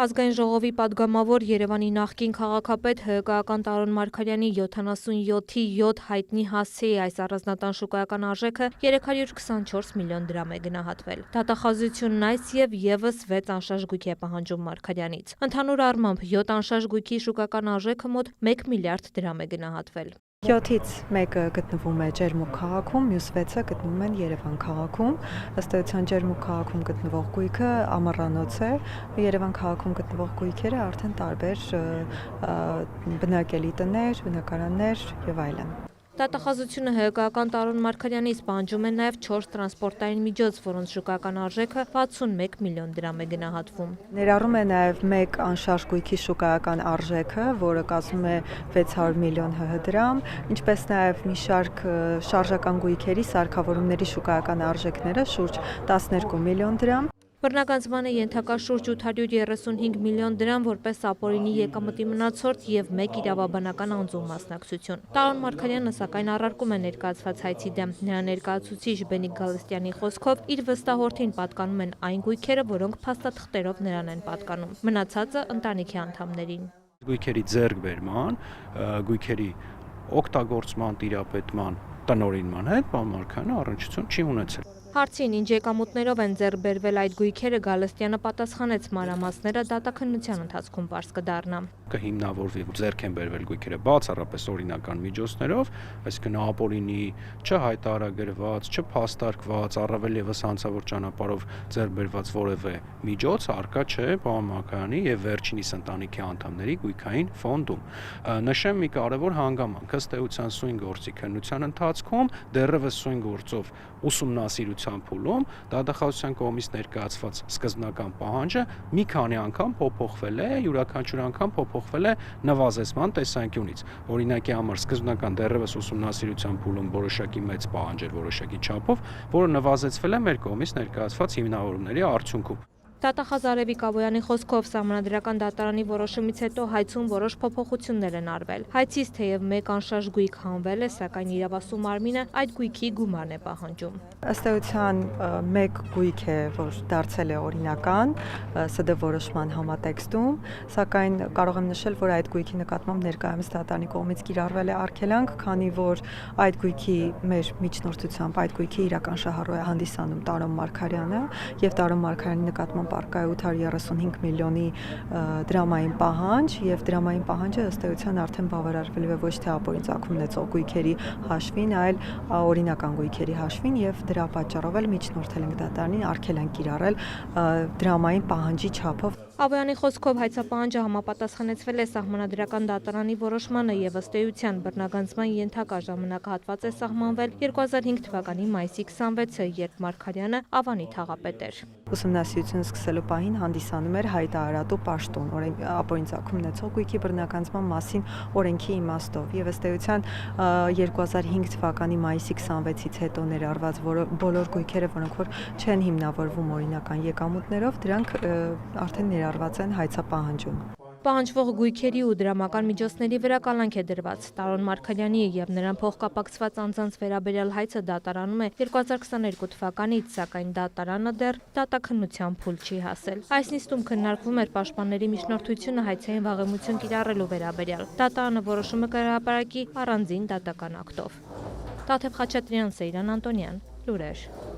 Ազգային ժողովի պատգամավոր Երևանի նախկին քաղաքապետ ՀԿ-ական Տարոն Մարգարյանի 77-7 հայտնի հասցեի այս առանձնատան շուկայական արժեքը 324 միլիոն դրամ է գնահատվել։ Դատախազությունն այս և ևս 6 անշարժ գույք է պահանջում Մարգարյանից։ Ընդհանուր առմամբ 7 անշարժ գույքի շուկական արժեքը մոտ 1 միլիարդ դրամ է գնահատվել։ 7-ից մեկը գտնվում է Ջերմուկ քաղաքում, մյուս 6-ը գտնվում են Երևան քաղաքում։ Ըստ էության Ջերմուկ քաղաքում գտնվող գույքը ամառանոց է, Երևան քաղաքում գտնվող գույքերը արդեն տարբեր բնակելի տներ, բնակարաններ եւ այլն։ Դատախազությունը ՀԿ-ական Տարոն Մարգարյանից պահանջում է նաև 4 տրանսպորտային միջոց, որոնց շուկական արժեքը 61 միլիոն դրամ է գնահատվում։ Ներառում է նաև մեկ անշարժ գույքի շուկայական արժեքը, որը կազմում է 600 միլիոն ՀՀ դրամ, ինչպես նաև մի շարք շարժական գույքերի սարքավորումների շուկայական արժեքները շուրջ 12 միլիոն դրամ։ Բռնագանձման է ենթակա շուրջ 835 միլիոն դրամ որպես ապօրինի եկամտի մնացորդ և 1 իրավաբանական անձու մասնակցություն։ Տարոն Մարգարյանը սակայն առարկում է ներկայացված հայցի դեմ։ Նրա ներկայացուցիչ Բենիկ Գալստյանի խոսքով իր վստահորդին պատկանում են այն գույքերը, որոնք փաստաթղթերով նրան են պատկանում։ Մնացածը ընտանիքի անդամներին։ Գույքերի ձեռքբերման, գույքերի օգտագործման, տիրապետման, տնօրինման հետ պարոն Մարգարյանը առնչություն չի ունեցել։ Հարցին ինչ եկամուտներով են ձեռք բերվել այդ գույքերը, Գալստյանը պատասխանեց մանրամասները դատաքննության ընթացքում պարզ կդառնա։ Կհիմնավորվի ձեռք են բերվել գույքերը բացառապես օրինական միջոցներով, այսինքն ապօրինի, չհայտարարված, չփաստարկված, առավել ևս հանցավոր ճանապարհով ձեռք բերված որևէ միջոց առկա չէ պարոն Մարգարյանի եւ վերջինիս ընտանիքի անդամների գույքային ֆոնդում։ Նշեմ մի կարևոր հանգամանք, ըստ էության սույն գործի քննության ընթացքում դեռևս սույն գործով ուսումնասիրության փուլում դատախազության կողմից ներկայացված սկզբնական պահանջը մի քանի անգամ փոփոխվել է, յուրաքանչյուր անգամ փոփոխվել է նվազեցման տեսանկյունից։ Օրինակի համար սկզբնական դեռևս ուսումնասիրության փուլում որոշակի մեծ պահանջ էր որոշակի չափով, որը նվազեցվել է մեր կողմից ներկայացված հիմնավորումների արդյունքում։ Դատախազ Արևիկ Աբոյանի խոսքով Սահմանադրական դատարանի որոշումից հետո հայցում որոշ փոփոխություններ են արվել։ Հայցից թեև մեկ անշարժ գույք հանվել է, սակայն իրավասու մարմինը այդ գույքի գումարն է պահանջում։ Ըստ էության մեկ գույք է, որ դարձել է օրինական ՍԴ որոշման համատեքստում, սակայն կարող եմ նշել, որ այդ գույքի նկատմամբ ներկայումս դատարանի կողմից կիրառվել է արգելանք, քանի որ այդ գույքի մեր միջնորդությամբ այդ գույքի իրական շահառու է հանդիսանում Տարոն Մարգարյանը եւ Տարոն Մարգարյանի նկատմամբ առկա է 835 միլիոնի դրամային պահանջ եւ դրամային պահանջը ըստ էության արդեն բավարարվել է ոչ թե ապօրին ծագում ունեցող գույքերի հաշվին, այլ օրինական գույքերի հաշվին եւ դրա պատճառով էլ միջնորդել ենք դատարանին արգելանք կիրառել դրամային պահանջի չափով։ Աբոյանի խոսքով հայցապահանջը համապատասխանեցվել է Սահմանադրական դատարանի որոշմանը եւ ըստ էության բռնագանձման ենթակա ժամանակահատված է սահմանվել 2005 թվականի մայիսի 26-ը, երբ Մարգարյանը Ավանի թաղապետ էր։ Ուսումնասիրությունը սկսելու պահին հանդիսանում էր հայտարարատու պաշտոն ապօրին ծագում ունեցող գույքի բռնագանձման մասին օրենքի իմաստով եւ ըստ էության 2005 թվականի մայիսի 26-ից հետո ներառված բոլոր գույքերը, որոնք որ չեն հիմնավորվում օրինական եկամուտներով, դրանք արդեն ներառված են հայցապահանջում։ Պահանջվող գույքերի ու դրամական միջոցների վրա կալանք է դրված։ Տարոն Մարգարյանի եւ նրան փոխկապակցված անձանց վերաբերյալ հայցը դատարանում է 2022 թվականից, սակայն դատարանը դեռ դատաքննության փուլ չի հասել։ Այս նիստում քննարկվում էր պաշտպանների միջնորդությունը հայցային վաղեմություն կիրառելու վերաբերյալ։ Դատարանը որոշումը կհրապարակի առանձին դատական ակտով։ Տաթև Խաչատրյան, Սեյրան Անտոնյան, լուրեր։